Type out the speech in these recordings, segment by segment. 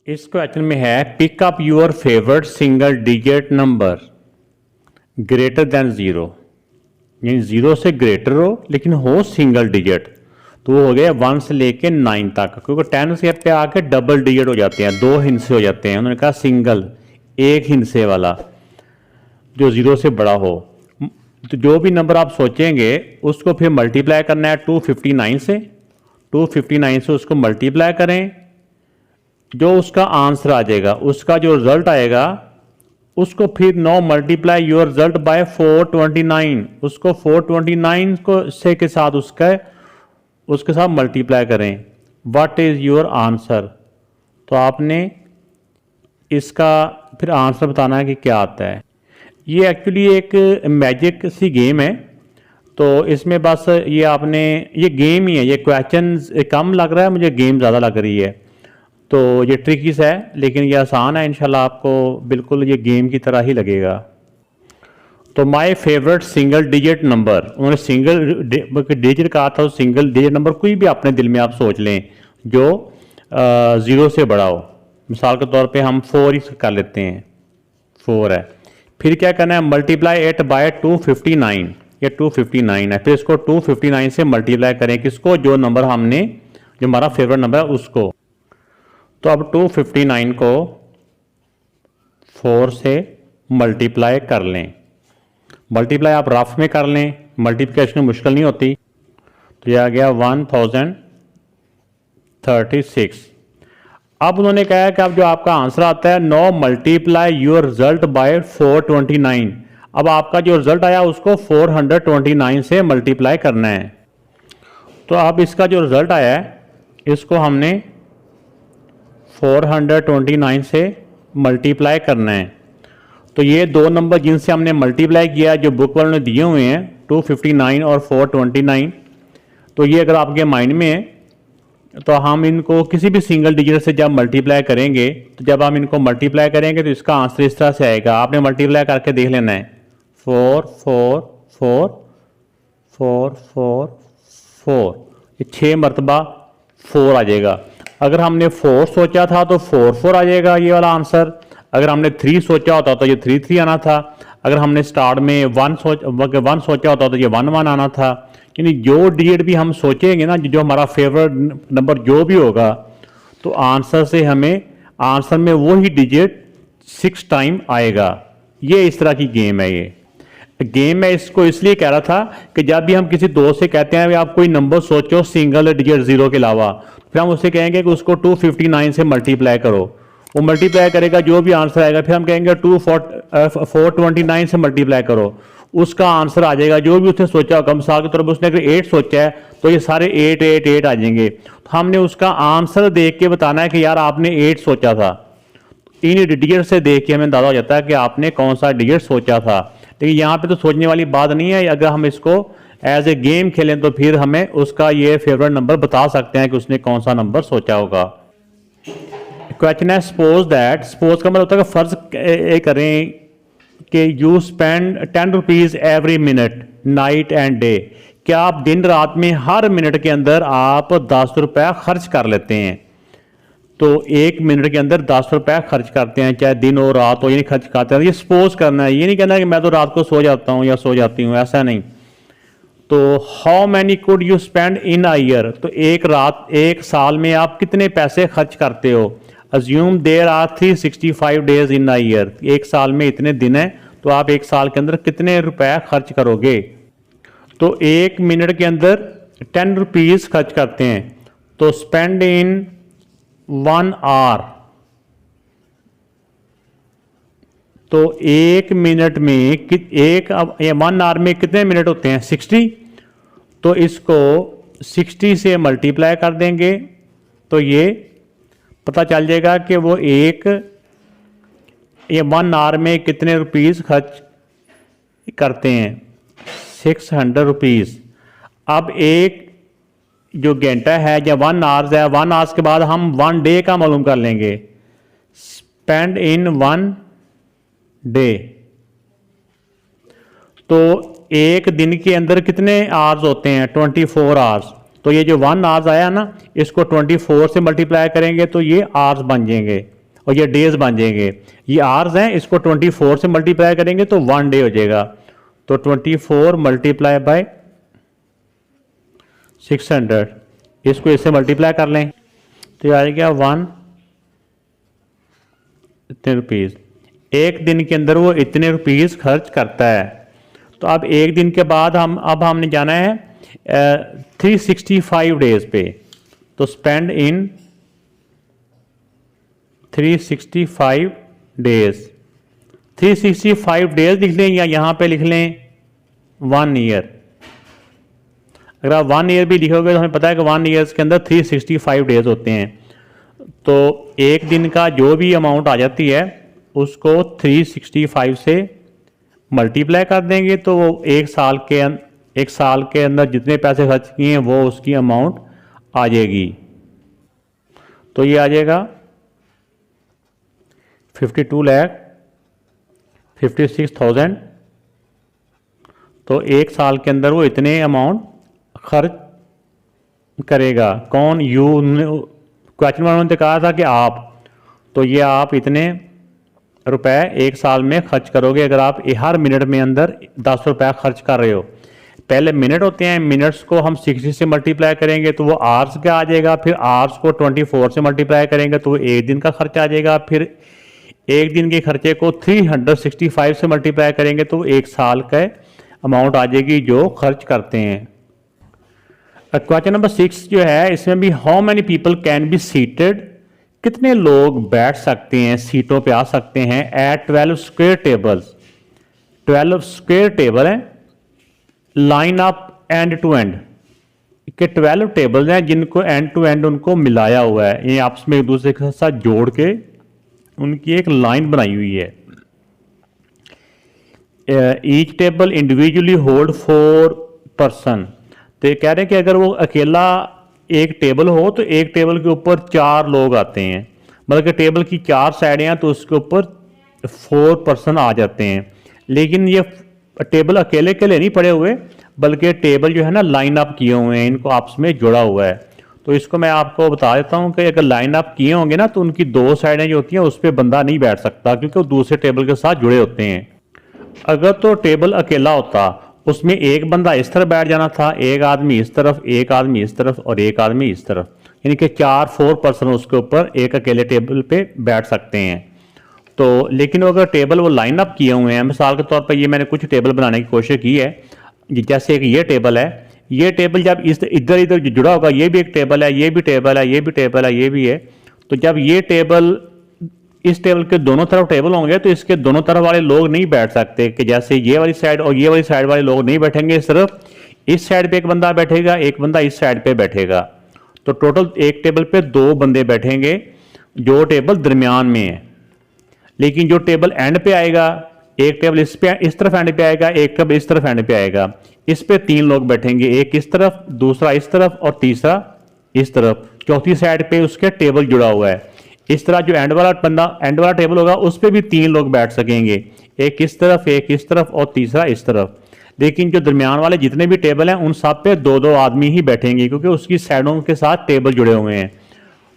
इस क्वेश्चन में है pick up your favourite single digit number greater than zero, यानी ज़ीरो से ग्रेटर हो लेकिन हो सिंगल डिजिट। तो वो हो गया 1 से लेके 9 तक, क्योंकि 10 से पे आके डबल डिजिट हो जाते हैं, 2 हिस्से हो जाते हैं। उन्होंने कहा सिंगल एक हिस्से वाला जो ज़ीरो से बड़ा हो। तो जो भी नंबर आप सोचेंगे उसको फिर मल्टीप्लाई करना है 259 से। 259 से उसको मल्टीप्लाई करें, जो उसका आंसर आ जाएगा, उसका जो रिजल्ट आएगा उसको फिर 9 मल्टीप्लाई योर रिजल्ट बाय 429, उसको 429 को से के साथ उसके साथ मल्टीप्लाई करें। What is your answer. तो आपने इसका फिर आंसर बताना है कि क्या आता है। ये एक्चुअली एक मैजिक सी गेम है, तो इसमें बस ये गेम ही है। ये क्वेश्चन कम लग रहा है मुझे, गेम ज़्यादा लग रही है। तो ये ट्रिकीज है लेकिन ये आसान है, इंशाल्लाह आपको बिल्कुल ये गेम की तरह ही लगेगा। तो my favourite single digit number, उन्होंने सिंगल डिजिट कहा था, तो सिंगल डिजिट नंबर कोई भी अपने दिल में आप सोच लें जो ज़ीरो से बड़ा हो। मिसाल के तौर पे हम 4 ही कर लेते हैं, 4 है। फिर क्या करना है, मल्टीप्लाई 8 बाय 259, ये 259 है। फिर इसको 259 से मल्टीप्लाई करें, किसको, जो नंबर जो हमारा फेवरेट नंबर है उसको। तो अब 259 को 4 से मल्टीप्लाई कर लें। मल्टीप्लाई आप रफ में कर लें, मल्टीप्लिकेशन मुश्किल नहीं होती। तो यह आ गया 1036। अब उन्होंने कहा कि अब जो आपका आंसर आता है 9 मल्टीप्लाई योर रिजल्ट बाय 429। अब आपका जो रिजल्ट आया उसको 429 से मल्टीप्लाई करना है। तो अब इसका जो रिजल्ट आया है इसको हमने 429 से मल्टीप्लाई करना है। तो ये दो नंबर जिनसे हमने मल्टीप्लाई किया, जो बुक वालों ने दिए हुए हैं, 259 और 429, तो ये अगर आपके माइंड में है तो हम इनको किसी भी सिंगल डिजिट से जब मल्टीप्लाई करेंगे, तो जब हम इनको मल्टीप्लाई करेंगे तो इसका आंसर इस तरह से आएगा। आपने मल्टीप्लाई करके देख लेना है, 4 4 4 4 4 4, ये 6 मरतबा 4 आ जाएगा। अगर हमने 4 सोचा था तो 4 4 आ जाएगा ये वाला आंसर। अगर हमने 3 सोचा होता तो ये 3 3 आना था। अगर हमने स्टार्ट में 1 सोचा होता तो ये 1 1 आना था। यानी जो डिजिट भी हम सोचेंगे ना, जो हमारा फेवरेट नंबर जो भी होगा, तो आंसर में वो ही डिजिट 6 टाइम आएगा। ये इस तरह की गेम है। ये गेम मैं इसको इसलिए कह रहा था कि जब भी हम किसी दोस्त से कहते हैं आप कोई नंबर सोचो सिंगल डिजिट ज़ीरो के अलावा, फिर हम उससे कहेंगे कि उसको 259 से मल्टीप्लाई करो। वो मल्टीप्लाई करेगा, जो भी आंसर आएगा फिर हम कहेंगे 429 से मल्टीप्लाई करो, उसका आंसर आ जाएगा जो भी उसने सोचा होगा। मिसाल के तौर पर उसने अगर 8 सोचा है तो ये सारे 8 8 8 आ जाएंगे। तो हमने उसका आंसर देख के बताना है कि यार आपने 8 सोचा था। इन डिजिट से देख के हमें अंदाजा हो जाता है कि आपने कौन सा डिजिट सोचा था। लेकिन यहाँ पे तो सोचने वाली बात नहीं है। अगर हम इसको एज ए गेम खेलें तो फिर हमें उसका ये फेवरेट नंबर बता सकते हैं कि उसने कौन सा नंबर सोचा होगा। क्वेश्चन है सपोज का मतलब होता है कि फर्ज करें कि you spend 10 rupees every minute night and day. क्या आप दिन रात में हर मिनट के अंदर आप 10 रुपया खर्च कर लेते हैं। तो 1 मिनट के अंदर 10 रुपया खर्च करते हैं, चाहे दिन हो रात हो, ये नहीं खर्च करते हैं। ये सपोज करना है, ये नहीं कहना कि मैं तो रात को सो जाता हूँ या सो जाती हूँ, ऐसा नहीं। तो how many could you spend in a year. तो एक साल में आप कितने पैसे खर्च करते हो। Assume there are 365 days in a year. एक साल में इतने दिन हैं, तो आप एक साल के अंदर कितने रुपए खर्च करोगे। तो 1 मिनट के अंदर 10 रुपीज़ खर्च करते हैं, तो स्पेंड इन 1 आवर। तो 1 मिनट में 1 आवर में कितने मिनट होते हैं, 60। तो इसको 60 से मल्टीप्लाई कर देंगे तो ये पता चल जाएगा कि वो 1 आवर में कितने रुपीज़ खर्च करते हैं, 600 रुपीज़। अब एक जो घंटा है या 1 आवर्स है, 1 आवर्स के बाद हम 1 डे का मालूम कर लेंगे। स्पेंड इन 1 डे। तो एक दिन के अंदर कितने आवर्स होते हैं, 24 आवर्स। तो ये जो 1 आवर्स आया ना, इसको 24 से मल्टीप्लाई करेंगे तो ये आवर्स बन जाएंगे। और ये डेज बन जाएंगे। ये आवर्स हैं, इसको 24 से मल्टीप्लाई करेंगे तो 1 डे हो जाएगा। तो 24 मल्टीप्लाई बाय 600, इसको इससे मल्टीप्लाई कर लें तो आ गया 1 इतने रुपीज़। एक दिन के अंदर वो इतने रुपीज़ खर्च करता है। तो अब एक दिन के बाद हमने जाना है 365 डेज पे। तो स्पेंड इन 365 डेज, 365 डेज लिख लें या यहाँ पे लिख लें 1 ईयर। अगर आप 1 ईयर भी लिखोगे तो हमें पता है कि 1 ईयर्स के अंदर 365 डेज होते हैं। तो एक दिन का जो भी अमाउंट आ जाती है उसको 365 से मल्टीप्लाई कर देंगे तो वो एक साल के अंदर जितने पैसे खर्च किए हैं वो उसकी अमाउंट आ जाएगी। तो ये आ जाएगा 52,56,000। तो एक साल के अंदर वो इतने अमाउंट खर्च करेगा। कौन? क्वेश्चन उन्होंने कहा था कि आप, तो ये आप इतने रुपए एक साल में खर्च करोगे अगर आप हर मिनट में अंदर 10 रुपए खर्च कर रहे हो। पहले मिनट होते हैं, मिनट्स को हम 60 से मल्टीप्लाई करेंगे तो वो आवर्स का आ जाएगा। फिर आवर्स को 24 से मल्टीप्लाई करेंगे तो वो एक दिन का खर्चा आ जाएगा। फिर एक दिन के खर्चे को 365 से मल्टीप्लाई करेंगे तो एक साल का अमाउंट आ जाएगी जो खर्च करते हैं। क्वेश्चन नंबर 6 जो है इसमें भी how many people can be seated, कितने लोग बैठ सकते हैं, सीटों पे आ सकते हैं at 12 square tables. 12 square table है, line up end to end के 12 टेबल हैं जिनको एंड टू एंड उनको मिलाया हुआ है, ये आपस में एक दूसरे के साथ जोड़ के उनकी एक लाइन बनाई हुई है। Each table individually hold 4 person. तो ये कह रहे हैं कि अगर वो अकेला एक टेबल हो तो एक टेबल के ऊपर 4 लोग आते हैं, मतलब कि टेबल की 4 साइडें हैं तो उसके ऊपर 4 पर्सन आ जाते हैं। लेकिन ये टेबल अकेले अकेले नहीं पड़े हुए बल्कि टेबल जो है ना लाइन अप किए हुए हैं, इनको आपस में जुड़ा हुआ है। तो इसको मैं आपको बता देता हूँ कि अगर लाइन अप किए होंगे ना तो उनकी 2 साइडें जो होती हैं उस पर बंदा नहीं बैठ सकता क्योंकि वो दूसरे टेबल के साथ जुड़े होते हैं। अगर तो टेबल अकेला होता उसमें एक बंदा इस तरफ बैठ जाना था, एक आदमी इस तरफ, एक आदमी इस तरफ और एक आदमी इस तरफ, यानी कि 4 पर्सन उसके ऊपर एक अकेले टेबल पे बैठ सकते हैं। तो लेकिन अगर टेबल वो लाइन अप किए हुए हैं, मिसाल के तौर पर ये मैंने कुछ टेबल बनाने की कोशिश की है, जैसे एक ये टेबल है, ये टेबल जब इधर इधर जुड़ा होगा, ये भी एक टेबल है, ये भी टेबल है, ये भी टेबल है, ये भी है। तो जब ये टेबल इस टेबल के दोनों तरफ टेबल होंगे तो इसके दोनों तरफ वाले लोग नहीं बैठ सकते, कि जैसे ये वाली साइड और ये वाली साइड वाले लोग नहीं बैठेंगे, सिर्फ इस साइड पे एक बंदा बैठेगा, एक बंदा इस साइड पे बैठेगा। तो टोटल एक टेबल पे 2 बंदे बैठेंगे जो टेबल दरमियान में है। लेकिन जो टेबल एंड पे आएगा, एक टेबल इस तरफ एंड पे आएगा, एक टेबल इस तरफ एंड पे आएगा, इस पे 3 लोग बैठेंगे, एक इस तरफ, दूसरा इस तरफ और तीसरा इस तरफ। चौथी साइड पे उसके टेबल जुड़ा हुआ है। इस तरह जो एंड वाला टेबल होगा उस पर भी 3 लोग बैठ सकेंगे, एक इस तरफ, एक इस तरफ और तीसरा इस तरफ। लेकिन जो दरमियान वाले जितने भी टेबल हैं उन सब पे 2-2 आदमी ही बैठेंगे क्योंकि उसकी साइडों के साथ टेबल जुड़े हुए हैं।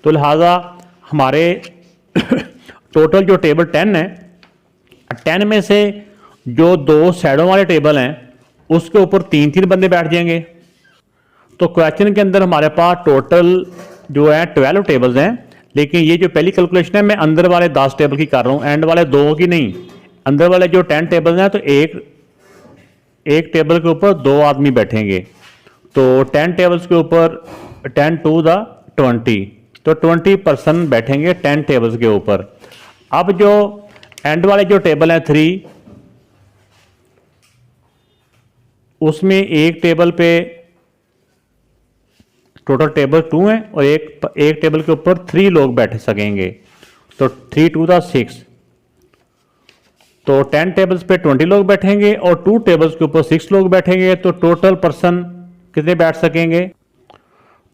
तो लिहाजा हमारे टोटल जो टेबल 10 है, 10 में से जो 2 साइडों वाले टेबल हैं उसके ऊपर 3-3 बंदे बैठ जाएंगे। तो क्वेश्चन के अंदर हमारे पास टोटल जो है 12 टेबल्स हैं, लेकिन ये जो पहली कैलकुलेशन है मैं अंदर वाले 10 टेबल की कर रहा हूँ, एंड वाले 2 की नहीं। अंदर वाले जो 10 टेबल हैं तो एक टेबल के ऊपर 2 आदमी बैठेंगे। तो 10 टेबल्स के ऊपर 10 टू द 20, तो 20 पर्सन बैठेंगे 10 टेबल्स के ऊपर। अब जो एंड वाले जो टेबल हैं 3, उसमें एक टेबल पे टोटल टेबल 2 हैं और एक टेबल के ऊपर 3 लोग बैठ सकेंगे। तो 3 टू द 6, तो 10 टेबल्स पे 20 लोग बैठेंगे और 2 टेबल्स के ऊपर 6 लोग बैठेंगे। तो टोटल पर्सन कितने बैठ सकेंगे?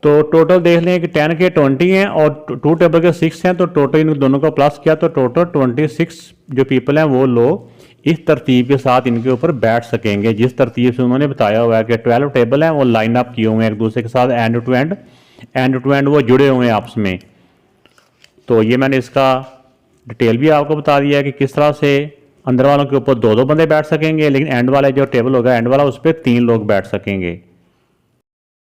तो टोटल देख लें कि 10 के 20 हैं और 2 टेबल के 6 हैं, तो टोटल इन दोनों का प्लस किया तो टोटल 26 जो पीपल हैं वो लोग इस तरतीब के साथ इनके ऊपर बैठ सकेंगे, जिस तरतीब से उन्होंने बताया हुआ है कि 12 टेबल हैं वो लाइन अप किए हुए हैं एक दूसरे के साथ, एंड टू एंड वो जुड़े हुए हैं आपस में। तो ये मैंने इसका डिटेल भी आपको बता दिया है कि किस तरह से अंदर वालों के ऊपर 2 बंदे बैठ सकेंगे, लेकिन एंड वाला जो टेबल होगा एंड वाला उस पर 3 लोग बैठ सकेंगे।